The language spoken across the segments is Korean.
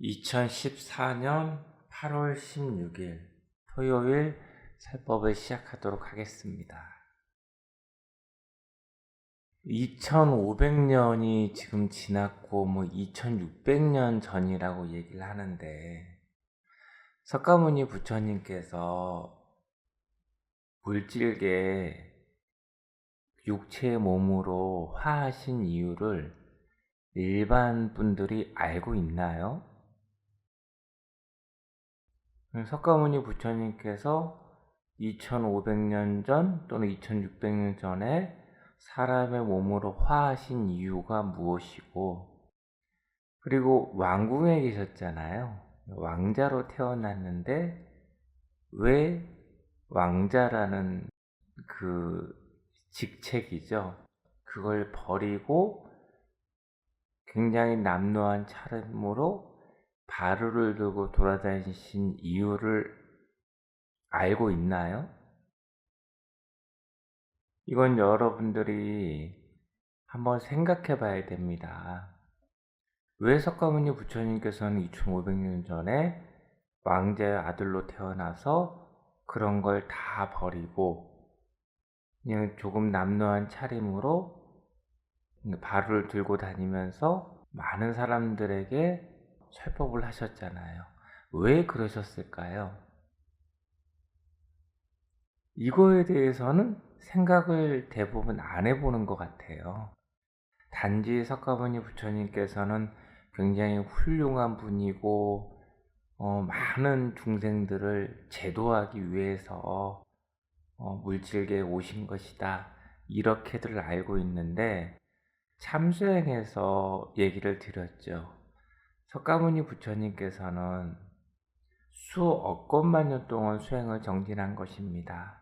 2014년 8월 16일 토요일 살법을 시작하도록 하겠습니다. 2500년이 지금 지났고 2600년 전이라고 얘기를 하는데, 석가모니 부처님께서 물질계 육체의 몸으로 화하신 이유를 일반 분들이 알고 있나요? 석가모니 부처님께서 2500년 전 또는 2600년 전에 사람의 몸으로 화하신 이유가 무엇이고, 그리고 왕궁에 계셨잖아요. 왕자로 태어났는데 왜 왕자라는 그 직책이죠, 그걸 버리고 굉장히 남루한 차림으로 바루를 들고 돌아다니신 이유를 알고 있나요? 이건 여러분들이 한번 생각해 봐야 됩니다. 왜 석가모니 부처님께서는 2500년 전에 왕자의 아들로 태어나서 그런 걸 다 버리고 그냥 조금 남루한 차림으로 바루를 들고 다니면서 많은 사람들에게 설법을 하셨잖아요. 왜 그러셨을까요? 이거에 대해서는 생각을 대부분 안 해보는 것 같아요. 단지 석가모니 부처님께서는 굉장히 훌륭한 분이고 많은 중생들을 제도하기 위해서 물질계에 오신 것이다, 이렇게들 알고 있는데, 참수행에서 얘기를 드렸죠. 석가모니 부처님께서는 수억건만 년 동안 수행을 정진한 것입니다.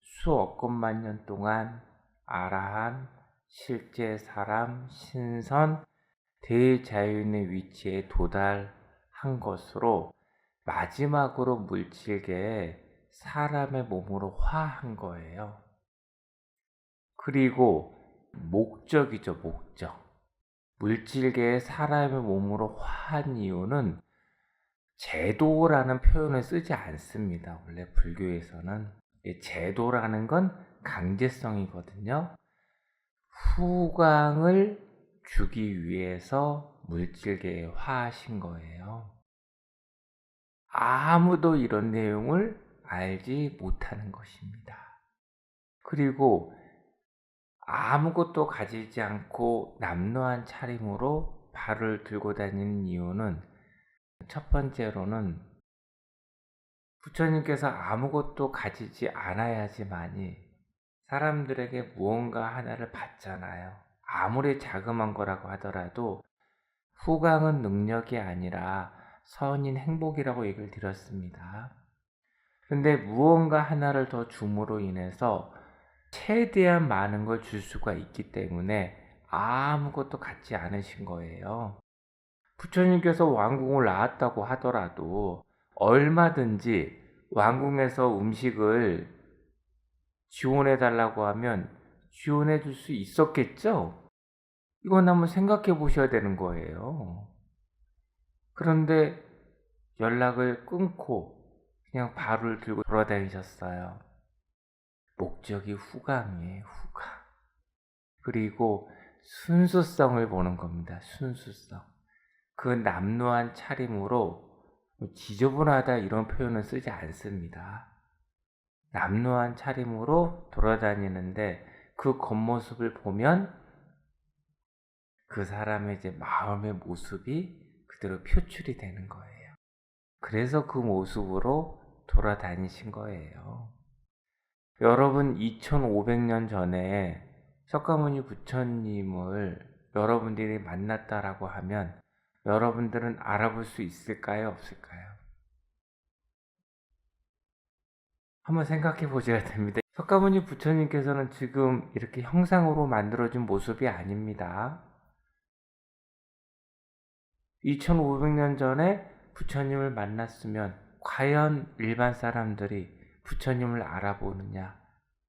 수억건만 년 동안 아라한, 실제 사람, 신선, 대자연의 위치에 도달한 것으로 마지막으로 물질계에 사람의 몸으로 화한 거예요. 그리고 목적이죠, 목적. 물질계에 사람의 몸으로 화한 이유는 제도라는 표현을 쓰지 않습니다. 원래 불교에서는 제도라는 건 강제성이거든요. 후광을 주기 위해서 물질계에 화하신 거예요. 아무도 이런 내용을 알지 못하는 것입니다. 그리고 아무것도 가지지 않고 남루한 차림으로 발을 들고 다니는 이유는, 첫 번째로는 부처님께서 아무것도 가지지 않아야지만이 사람들에게 무언가 하나를 받잖아요. 아무리 자그만 거라고 하더라도 후광은 능력이 아니라 선인 행복이라고 얘기를 드렸습니다. 근데 무언가 하나를 더 줌으로 인해서 최대한 많은 걸 줄 수가 있기 때문에 아무것도 갖지 않으신 거예요. 부처님께서 왕궁을 나왔다고 하더라도 얼마든지 왕궁에서 음식을 지원해 달라고 하면 지원해 줄 수 있었겠죠? 이건 한번 생각해 보셔야 되는 거예요. 그런데 연락을 끊고 그냥 바루를 들고 돌아다니셨어요. 목적이 후광이에요, 후광. 그리고 순수성을 보는 겁니다, 순수성. 그 남루한 차림으로 지저분하다 이런 표현을 쓰지 않습니다. 남루한 차림으로 돌아다니는데 그 겉모습을 보면 그 사람의 이제 마음의 모습이 그대로 표출이 되는 거예요. 그래서 그 모습으로 돌아다니신 거예요. 여러분, 2500년 전에 석가모니 부처님을 여러분들이 만났다라고 하면 여러분들은 알아볼 수 있을까요, 없을까요? 한번 생각해 보셔야 됩니다. 석가모니 부처님께서는 지금 이렇게 형상으로 만들어진 모습이 아닙니다. 2500년 전에 부처님을 만났으면 과연 일반 사람들이 부처님을 알아보느냐?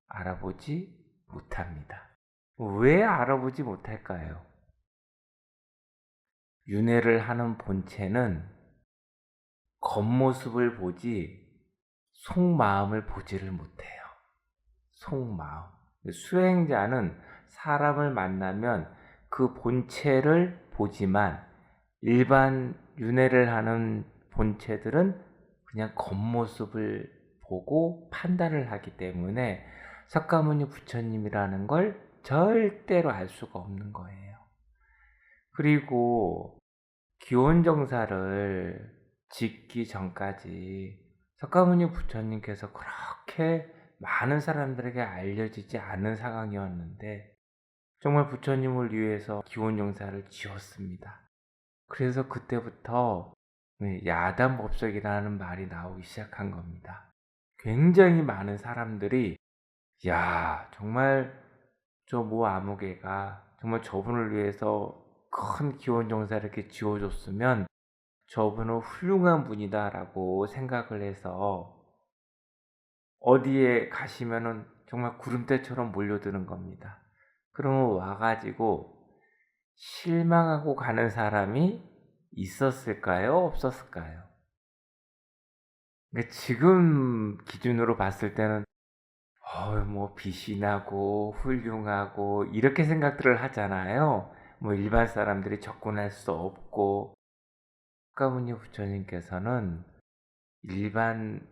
알아보지 못합니다. 왜 알아보지 못할까요? 윤회를 하는 본체는 겉모습을 보지 속마음을 보지를 못해요. 속마음. 수행자는 사람을 만나면 그 본체를 보지만 일반 윤회를 하는 본체들은 그냥 겉모습을 보고 판단을 하기 때문에 석가모니 부처님이라는 걸 절대로 알 수가 없는 거예요. 그리고 기원정사를 짓기 전까지 석가모니 부처님께서 그렇게 많은 사람들에게 알려지지 않은 상황이었는데 정말 부처님을 위해서 기원정사를 지었습니다. 그래서 그때부터 야단법석이라는 말이 나오기 시작한 겁니다. 굉장히 많은 사람들이 야 정말 저 모 아무개가 정말 저분을 위해서 큰 기원정사를 이렇게 지어줬으면 저분은 훌륭한 분이다라고 생각을 해서 어디에 가시면은 정말 구름대처럼 몰려드는 겁니다. 그러면 와가지고 실망하고 가는 사람이 있었을까요? 없었을까요? 그러니까 지금 기준으로 봤을 때는 뭐 빛이 나고 훌륭하고 이렇게 생각들을 하잖아요. 뭐 일반 사람들이 접근할 수 없고 석가모니 부처님께서는 일반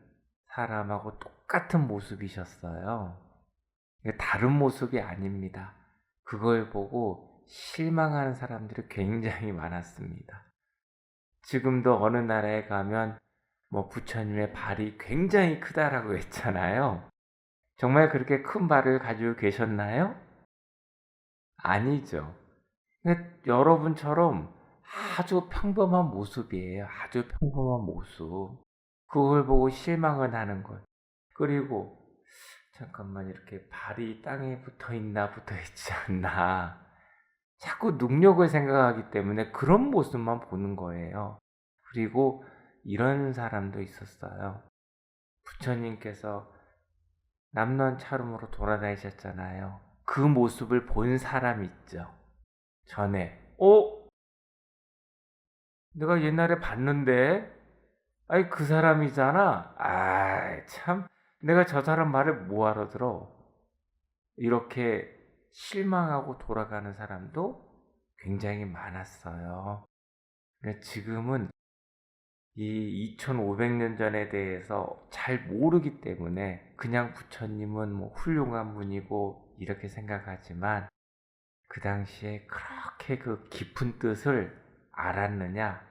사람하고 똑같은 모습이셨어요. 다른 모습이 아닙니다. 그걸 보고 실망하는 사람들이 굉장히 많았습니다. 지금도 어느 나라에 가면 뭐 부처님의 발이 굉장히 크다라고 했잖아요. 정말 그렇게 큰 발을 가지고 계셨나요? 아니죠. 여러분처럼 아주 평범한 모습이에요. 아주 평범한 모습. 그걸 보고 실망을 하는 것. 그리고 잠깐만 이렇게 발이 땅에 붙어 있나 붙어 있지 않나. 자꾸 능력을 생각하기 때문에 그런 모습만 보는 거예요. 그리고 이런 사람도 있었어요. 부처님께서 남론차름으로 돌아다니셨잖아요. 그 모습을 본 사람 있죠. 전에 내가 옛날에 봤는데 아이 그 사람이잖아. 참 내가 저 사람 말을 뭐 알아들어. 이렇게 실망하고 돌아가는 사람도 굉장히 많았어요. 그러니까 지금은 이 2500년 전에 대해서 잘 모르기 때문에 그냥 부처님은 뭐 훌륭한 분이고 이렇게 생각하지만 그 당시에 그렇게 그 깊은 뜻을 알았느냐?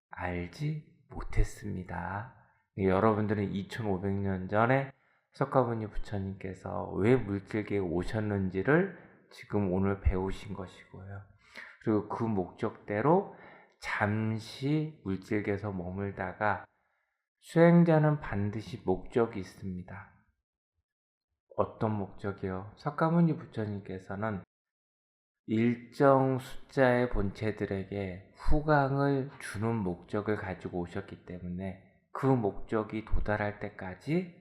알지 못했습니다. 여러분들은 2500년 전에 석가모니 부처님께서 왜 물질계에 오셨는지를 지금 오늘 배우신 것이고요. 그리고 그 목적대로 잠시 물질계에서 머물다가 수행자는 반드시 목적이 있습니다. 어떤 목적이요? 석가모니 부처님께서는 일정 숫자의 본체들에게 후광을 주는 목적을 가지고 오셨기 때문에 그 목적이 도달할 때까지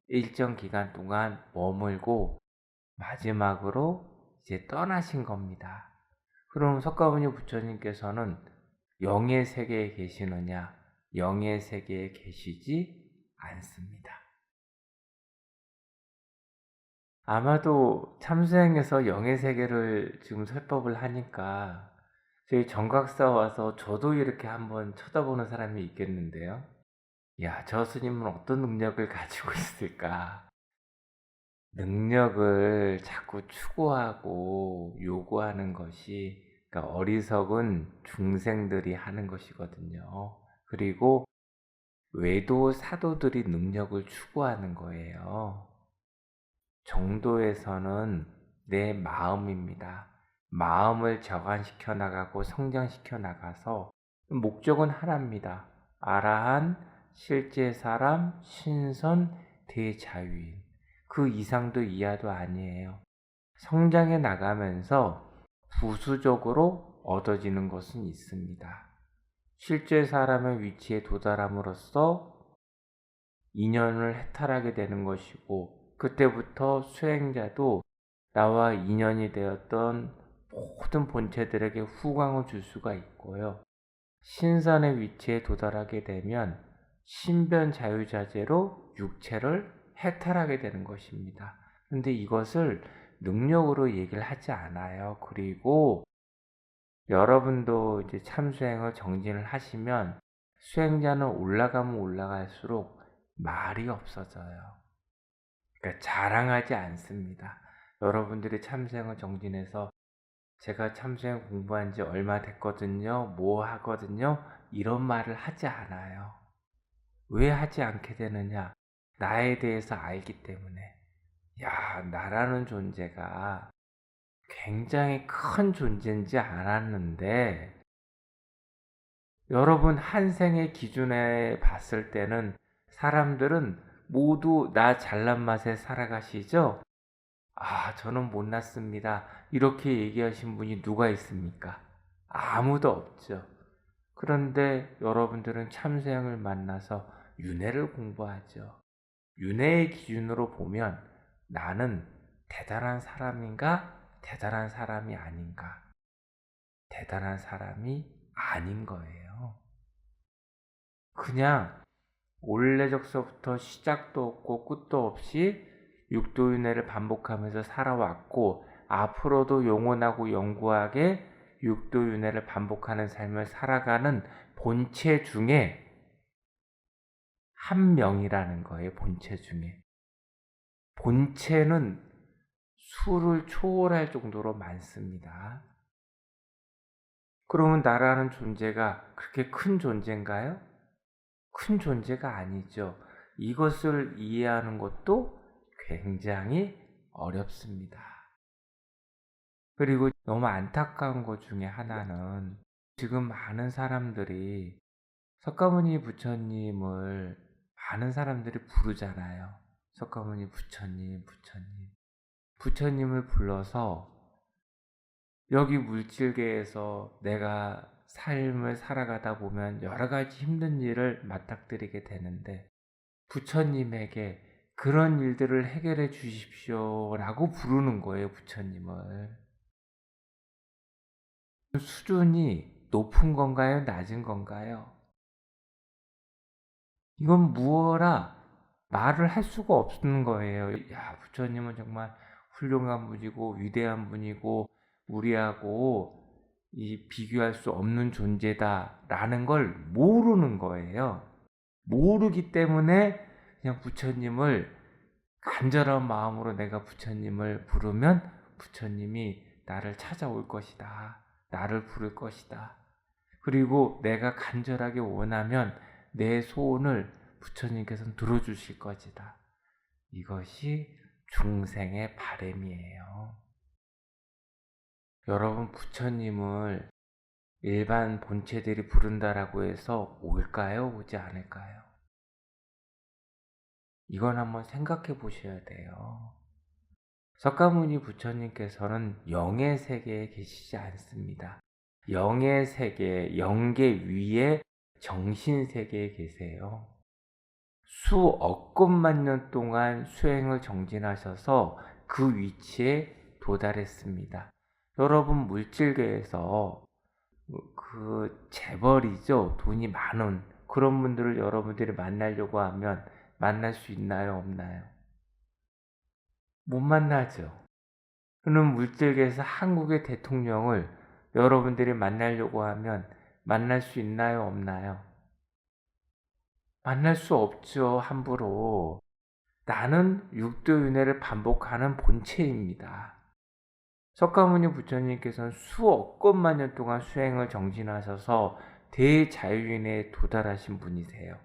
일정 기간 동안 머물고 마지막으로 이제 떠나신 겁니다. 그럼 석가모니 부처님께서는 영의 세계에 계시느냐? 영의 세계에 계시지 않습니다. 아마도 참수행에서 영의 세계를 지금 설법을 하니까 저희 정각사 와서 저도 이렇게 한번 쳐다보는 사람이 있겠는데요. 야, 저 스님은 어떤 능력을 가지고 있을까? 능력을 자꾸 추구하고 요구하는 것이 그러니까 어리석은 중생들이 하는 것이거든요. 그리고 외도 사도들이 능력을 추구하는 거예요. 정도에서는 내 마음입니다. 마음을 저간시켜 나가고 성장시켜 나가서 목적은 하나입니다. 아라한, 실제 사람, 신선, 대자유인. 그 이상도 이하도 아니에요. 성장해 나가면서 부수적으로 얻어지는 것은 있습니다. 실제 사람의 위치에 도달함으로써 인연을 해탈하게 되는 것이고 그때부터 수행자도 나와 인연이 되었던 모든 본체들에게 후광을 줄 수가 있고요. 신선의 위치에 도달하게 되면 신변 자유자재로 육체를 해탈하게 되는 것입니다. 근데 이것을 능력으로 얘기를 하지 않아요. 그리고 여러분도 이제 참수행을 정진을 하시면 수행자는 올라가면 올라갈수록 말이 없어져요. 그러니까 자랑하지 않습니다. 여러분들이 참수행을 정진해서 제가 참수행 공부한 지 얼마 됐거든요. 뭐 하거든요. 이런 말을 하지 않아요. 왜 하지 않게 되느냐? 나에 대해서 알기 때문에. 야, 나라는 존재가 굉장히 큰 존재인지 알았는데, 여러분 한 생의 기준에 봤을 때는 사람들은 모두 나 잘난 맛에 살아가시죠? 아, 저는 못났습니다. 이렇게 얘기하신 분이 누가 있습니까? 아무도 없죠. 그런데 여러분들은 참수행을 만나서 윤회를 공부하죠. 윤회의 기준으로 보면 나는 대단한 사람인가? 대단한 사람이 아닌가? 대단한 사람이 아닌 거예요. 그냥 원래적서부터 시작도 없고 끝도 없이 육도윤회를 반복하면서 살아왔고 앞으로도 영원하고 영구하게 육도윤회를 반복하는 삶을 살아가는 본체 중에 한 명이라는 거예요. 본체 중에. 본체는 수를 초월할 정도로 많습니다. 그러면 나라는 존재가 그렇게 큰 존재인가요? 큰 존재가 아니죠. 이것을 이해하는 것도 굉장히 어렵습니다. 그리고 너무 안타까운 것 중에 하나는 지금 많은 사람들이 석가모니 부처님을 많은 사람들이 부르잖아요. 석가모니 부처님, 부처님. 부처님을 불러서 여기 물질계에서 내가 삶을 살아가다 보면 여러 가지 힘든 일을 맞닥뜨리게 되는데 부처님에게 그런 일들을 해결해 주십시오 라고 부르는 거예요. 부처님을. 수준이 높은 건가요? 낮은 건가요? 이건 무어라 말을 할 수가 없는 거예요. 야, 부처님은 정말 훌륭한 분이고 위대한 분이고 우리하고 이 비교할 수 없는 존재다라는 걸 모르는 거예요. 모르기 때문에 그냥 부처님을 간절한 마음으로 내가 부처님을 부르면 부처님이 나를 찾아올 것이다. 나를 부를 것이다. 그리고 내가 간절하게 원하면 내 소원을 부처님께서는 들어주실 것이다. 이것이 중생의 바람이에요. 여러분 부처님을 일반 본체들이 부른다라고 해서 올까요? 오지 않을까요? 이건 한번 생각해 보셔야 돼요. 석가모니 부처님께서는 영의 세계에 계시지 않습니다. 영의 세계, 영계 위에 정신 세계에 계세요. 수억 건만 년 동안 수행을 정진하셔서 그 위치에 도달했습니다. 여러분 물질계에서 그 재벌이죠. 돈이 많은 그런 분들을 여러분들이 만나려고 하면 만날 수 있나요? 없나요? 못 만나죠. 그는 물질계에서 한국의 대통령을 여러분들이 만나려고 하면 만날 수 있나요? 없나요? 만날 수 없죠. 함부로. 나는 육도윤회를 반복하는 본체입니다. 석가모니 부처님께서는 수억 건만 년 동안 수행을 정진하셔서 대자유인에 도달하신 분이세요.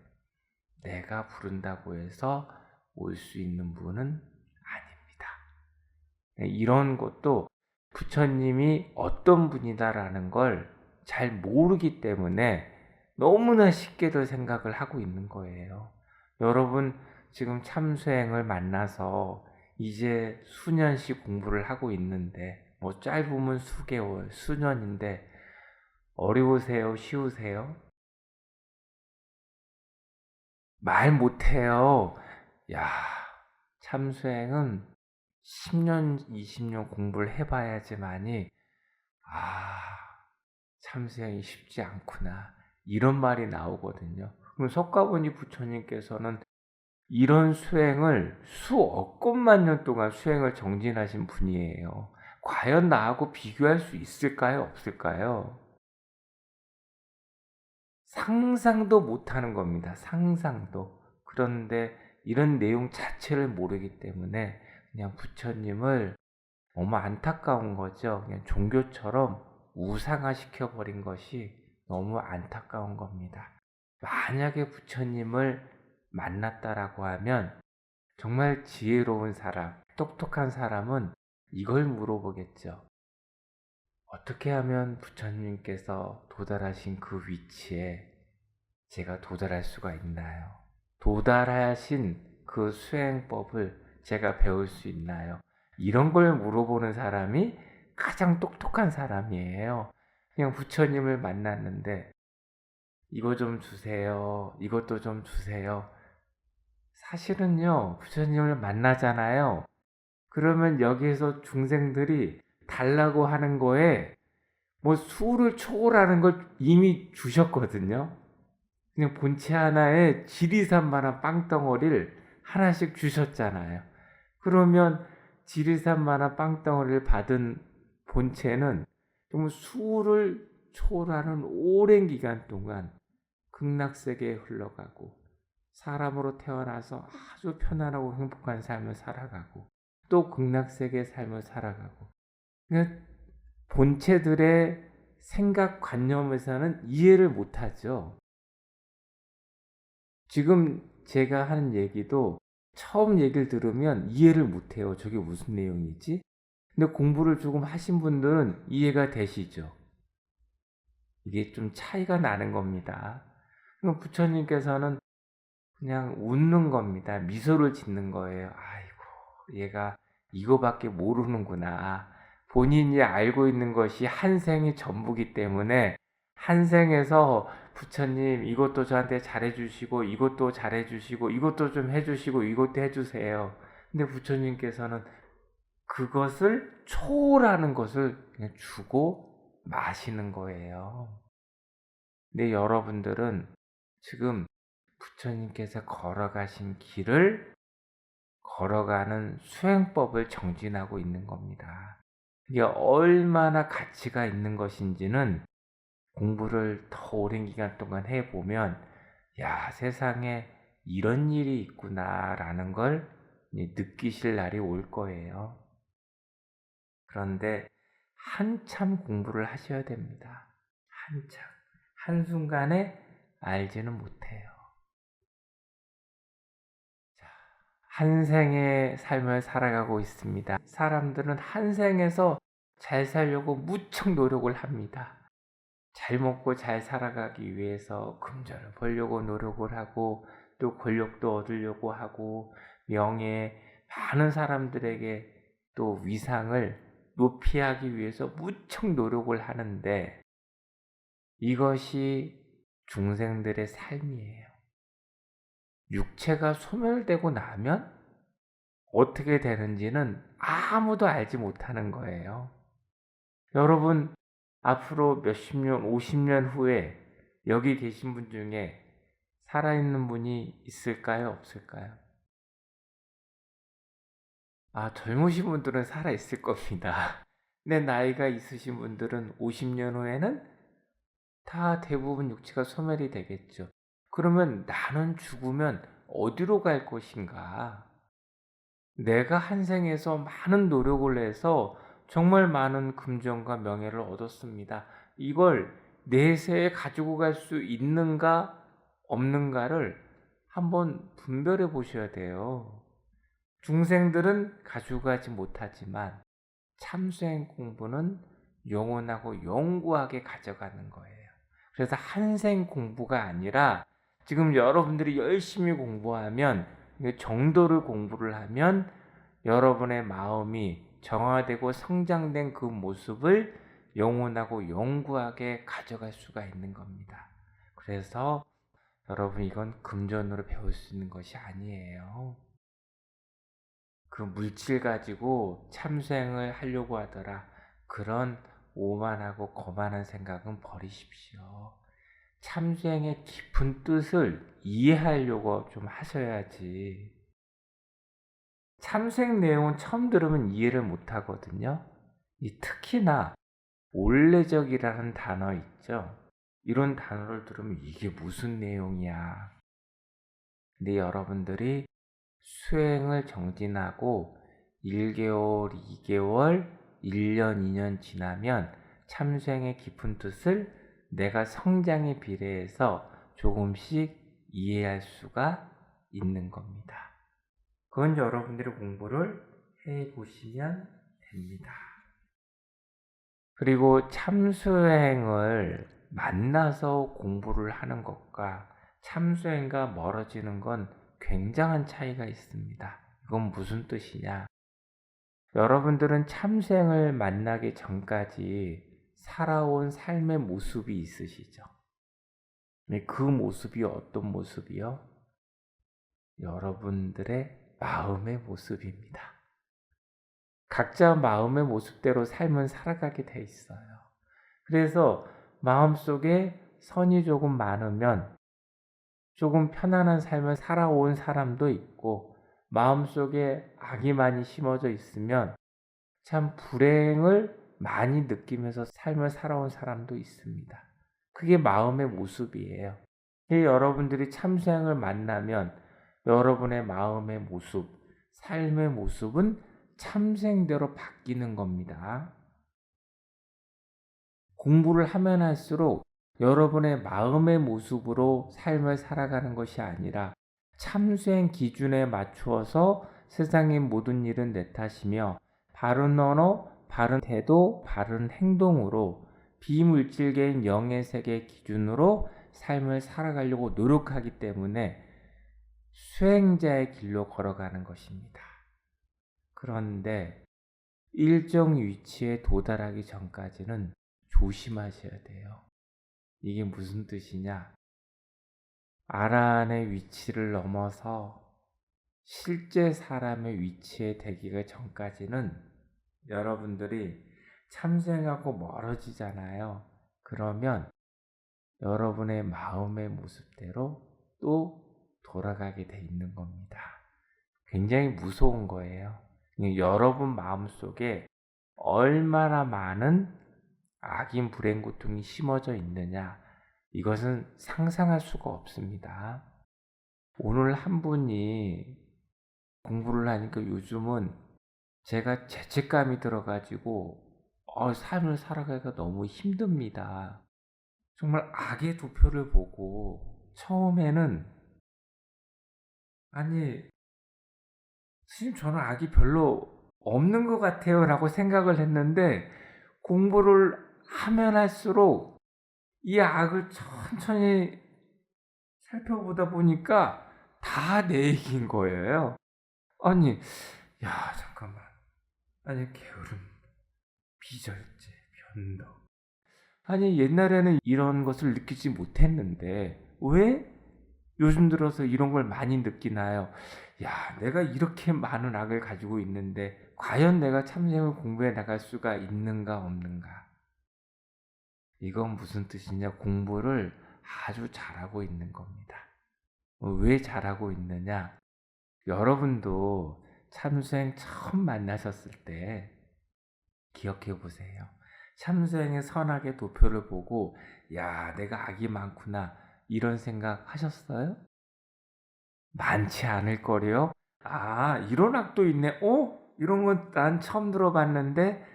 내가 부른다고 해서 올 수 있는 분은 아닙니다. 이런 것도 부처님이 어떤 분이다라는 걸 잘 모르기 때문에 너무나 쉽게들 생각을 하고 있는 거예요. 여러분 지금 참수행을 만나서 이제 수년씩 공부를 하고 있는데 뭐 짧으면 수개월, 수년인데 어려우세요? 쉬우세요? 말 못해요. 야, 참수행은 10년, 20년 공부를 해봐야지만이 참수행이 쉽지 않구나 이런 말이 나오거든요. 그럼 석가모니 부처님께서는 이런 수행을 수억건만 년 동안 수행을 정진하신 분이에요. 과연 나하고 비교할 수 있을까요? 없을까요? 상상도 못하는 겁니다. 상상도. 그런데 이런 내용 자체를 모르기 때문에 그냥 부처님을 너무 안타까운 거죠. 그냥 종교처럼 우상화시켜 버린 것이 너무 안타까운 겁니다. 만약에 부처님을 만났다라고 하면 정말 지혜로운 사람, 똑똑한 사람은 이걸 물어보겠죠. 어떻게 하면 부처님께서 도달하신 그 위치에 제가 도달할 수가 있나요? 도달하신 그 수행법을 제가 배울 수 있나요? 이런 걸 물어보는 사람이 가장 똑똑한 사람이에요. 그냥 부처님을 만났는데 이거 좀 주세요. 이것도 좀 주세요. 사실은요, 부처님을 만나잖아요. 그러면 여기에서 중생들이 달라고 하는 거에 뭐 수를 초월하는 걸 이미 주셨거든요. 그냥 본체 하나에 지리산만한 빵덩어리를 하나씩 주셨잖아요. 그러면 지리산만한 빵덩어리를 받은 본체는 정말 수를 초월하는 오랜 기간 동안 극락세계에 흘러가고 사람으로 태어나서 아주 편안하고 행복한 삶을 살아가고 또 극락세계의 삶을 살아가고, 그러니까 본체들의 생각관념에서는 이해를 못하죠. 지금 제가 하는 얘기도 처음 얘기를 들으면 이해를 못해요. 저게 무슨 내용이지? 근데 공부를 조금 하신 분들은 이해가 되시죠. 이게 좀 차이가 나는 겁니다. 부처님께서는 그냥 웃는 겁니다. 미소를 짓는 거예요. 아이고, 얘가 이거밖에 모르는구나. 본인이 알고 있는 것이 한 생이 전부기 때문에 한 생에서 부처님 이것도 저한테 잘해주시고 이것도 잘해주시고 이것도 좀 해주시고 이것도 해주세요. 근데 부처님께서는 그것을 초월하는 것을 그냥 주고 마시는 거예요. 근데 여러분들은 지금 부처님께서 걸어가신 길을 걸어가는 수행법을 정진하고 있는 겁니다. 이게 얼마나 가치가 있는 것인지는 공부를 더 오랜 기간 동안 해보면, 야, 세상에 이런 일이 있구나라는 걸 느끼실 날이 올 거예요. 그런데 한참 공부를 하셔야 됩니다. 한참. 한순간에 알지는 못해요. 한 생의 삶을 살아가고 있습니다. 사람들은 한 생에서 잘 살려고 무척 노력을 합니다. 잘 먹고 잘 살아가기 위해서 금전을 벌려고 노력을 하고 또 권력도 얻으려고 하고 명예, 많은 사람들에게 또 위상을 높이 하기 위해서 무척 노력을 하는데 이것이 중생들의 삶이에요. 육체가 소멸되고 나면 어떻게 되는지는 아무도 알지 못하는 거예요. 여러분, 앞으로 몇십 년, 50년 후에 여기 계신 분 중에 살아있는 분이 있을까요? 없을까요? 젊으신 분들은 살아있을 겁니다. 근데 나이가 있으신 분들은 50년 후에는 다 대부분 육체가 소멸이 되겠죠. 그러면 나는 죽으면 어디로 갈 것인가? 내가 한 생에서 많은 노력을 해서 정말 많은 금전과 명예를 얻었습니다. 이걸 내세에 가지고 갈 수 있는가 없는가를 한번 분별해 보셔야 돼요. 중생들은 가지고 가지 못하지만 참수행 공부는 영원하고 영구하게 가져가는 거예요. 그래서 한생 공부가 아니라 지금 여러분들이 열심히 공부하면, 정도를 공부를 하면 여러분의 마음이 정화되고 성장된 그 모습을 영원하고 영구하게 가져갈 수가 있는 겁니다. 그래서 여러분, 이건 금전으로 배울 수 있는 것이 아니에요. 그 물질 가지고 참수행을 하려고 하더라. 그런 오만하고 거만한 생각은 버리십시오. 참수행의 깊은 뜻을 이해하려고 좀 하셔야지. 참수행 내용은 처음 들으면 이해를 못 하거든요. 특히나 올레적이라는 단어 있죠. 이런 단어를 들으면 이게 무슨 내용이야. 근데 여러분들이 수행을 정진하고 1개월, 2개월, 1년, 2년 지나면 참수행의 깊은 뜻을 내가 성장에 비례해서 조금씩 이해할 수가 있는 겁니다. 그건 여러분들이 공부를 해보시면 됩니다. 그리고 참수행을 만나서 공부를 하는 것과 참수행과 멀어지는 건 굉장한 차이가 있습니다. 이건 무슨 뜻이냐? 여러분들은 참수행을 만나기 전까지 살아온 삶의 모습이 있으시죠? 그 모습이 어떤 모습이요? 여러분들의 마음의 모습입니다. 각자 마음의 모습대로 삶은 살아가게 돼 있어요. 그래서 마음속에 선이 조금 많으면 조금 편안한 삶을 살아온 사람도 있고, 마음속에 악이 많이 심어져 있으면 참 불행을 많이 느끼면서 삶을 살아온 사람도 있습니다. 그게 마음의 모습이에요. 여러분들이 참수행을 만나면 여러분의 마음의 모습, 삶의 모습은 참생대로 바뀌는 겁니다. 공부를 하면 할수록 여러분의 마음의 모습으로 삶을 살아가는 것이 아니라 참수행 기준에 맞추어서 세상의 모든 일은 내 탓이며 바른 언어, 바른 태도, 바른 행동으로 비물질계인 영의 세계 기준으로 삶을 살아가려고 노력하기 때문에 수행자의 길로 걸어가는 것입니다. 그런데 일정 위치에 도달하기 전까지는 조심하셔야 돼요. 이게 무슨 뜻이냐? 아라한의 위치를 넘어서 실제 사람의 위치에 되기가 전까지는 여러분들이 참생하고 멀어지잖아요. 그러면 여러분의 마음의 모습대로 또 돌아가게 돼 있는 겁니다. 굉장히 무서운 거예요. 여러분 마음속에 얼마나 많은 악인 불행 고통이 심어져 있느냐, 이것은 상상할 수가 없습니다. 오늘 한 분이 공부를 하니까 요즘은 제가 죄책감이 들어가지고 삶을 살아가기가 너무 힘듭니다. 정말 악의 도표를 보고 처음에는 아니 스님 저는 악이 별로 없는 것 같아요 라고 생각을 했는데, 공부를 하면 할수록 이 악을 천천히 살펴보다 보니까 다 내 얘기인 거예요. 아니, 야, 잠깐만. 아니, 게으름, 비절제, 변덕. 아니, 옛날에는 이런 것을 느끼지 못했는데, 왜 요즘 들어서 이런 걸 많이 느끼나요? 야, 내가 이렇게 많은 악을 가지고 있는데, 과연 내가 참생을 공부해 나갈 수가 있는가, 없는가? 이건 무슨 뜻이냐? 공부를 아주 잘하고 있는 겁니다. 왜 잘하고 있느냐? 여러분도 참수행 처음 만나셨을 때 기억해 보세요. 참수행의 선악의 도표를 보고 야, 내가 악이 많구나 이런 생각 하셨어요? 많지 않을 거래요. 이런 악도 있네. 이런 건 난 처음 들어봤는데.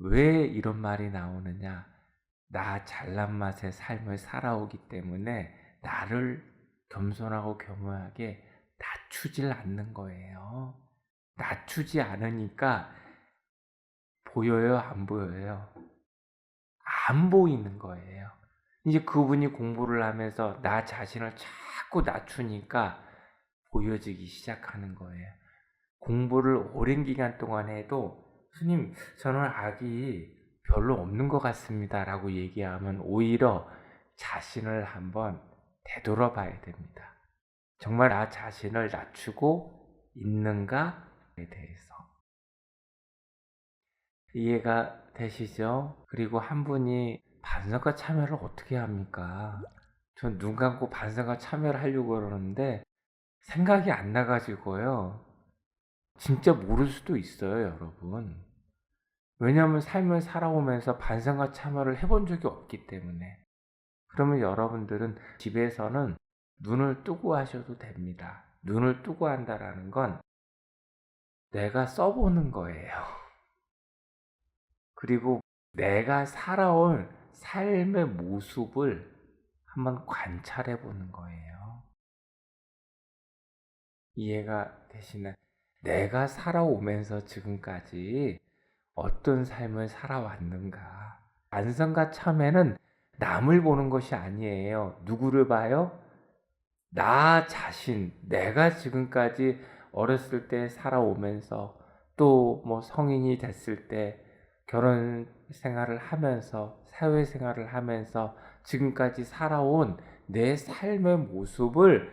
왜 이런 말이 나오느냐? 나 잘난 맛의 삶을 살아오기 때문에 나를 겸손하고 겸허하게 낮추질 않는 거예요. 낮추지 않으니까 보여요, 안 보여요? 안 보이는 거예요. 이제 그분이 공부를 하면서 나 자신을 자꾸 낮추니까 보여지기 시작하는 거예요. 공부를 오랜 기간 동안 해도 스님 저는 악이 별로 없는 것 같습니다 라고 얘기하면 오히려 자신을 한번 되돌아봐야 됩니다. 정말 나 자신을 낮추고 있는가에 대해서. 이해가 되시죠? 그리고 한 분이 반성과 참여를 어떻게 합니까? 전 눈 감고 반성과 참여를 하려고 그러는데 생각이 안 나 가지고요. 진짜 모를 수도 있어요, 여러분. 왜냐하면 삶을 살아오면서 반성과 참여를 해본 적이 없기 때문에. 그러면 여러분들은 집에서는 눈을 뜨고 하셔도 됩니다. 눈을 뜨고 한다라는 건 내가 써보는 거예요. 그리고 내가 살아온 삶의 모습을 한번 관찰해 보는 거예요. 이해가 되시나요? 내가 살아오면서 지금까지 어떤 삶을 살아왔는가. 반성과 참회는 남을 보는 것이 아니에요. 누구를 봐요? 나 자신, 내가 지금까지 어렸을 때 살아오면서 또 뭐 성인이 됐을 때 결혼 생활을 하면서 사회 생활을 하면서 지금까지 살아온 내 삶의 모습을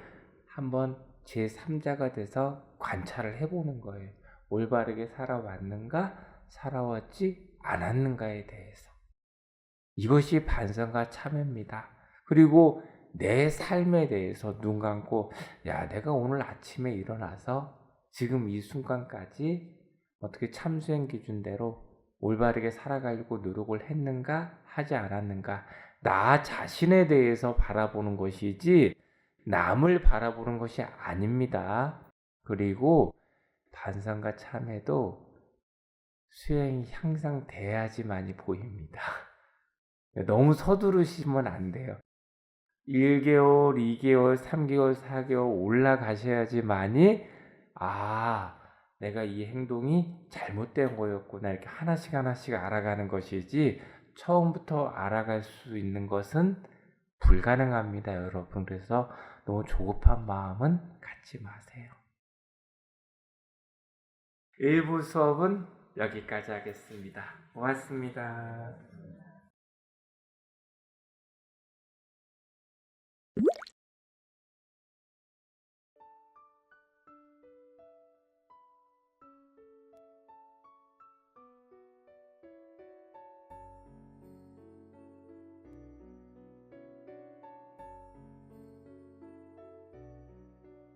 한번 제3자가 돼서 관찰을 해보는 거예요. 올바르게 살아왔는가, 살아왔지 않았는가에 대해서. 이것이 반성과 참회입니다. 그리고 내 삶에 대해서 눈 감고, 야, 내가 오늘 아침에 일어나서 지금 이 순간까지 어떻게 참수행 기준대로 올바르게 살아가려고 노력을 했는가, 하지 않았는가, 나 자신에 대해서 바라보는 것이지 남을 바라보는 것이 아닙니다. 그리고 반성과 참회도 수행이 향상돼야지만이 보입니다. 너무 서두르시면 안 돼요. 1개월, 2개월, 3개월, 4개월 올라가셔야지만이 내가 이 행동이 잘못된 거였구나 이렇게 하나씩 하나씩 알아가는 것이지 처음부터 알아갈 수 있는 것은 불가능합니다, 여러분. 그래서 너무 조급한 마음은 갖지 마세요. 1부 수업은 여기까지 하겠습니다. 고맙습니다.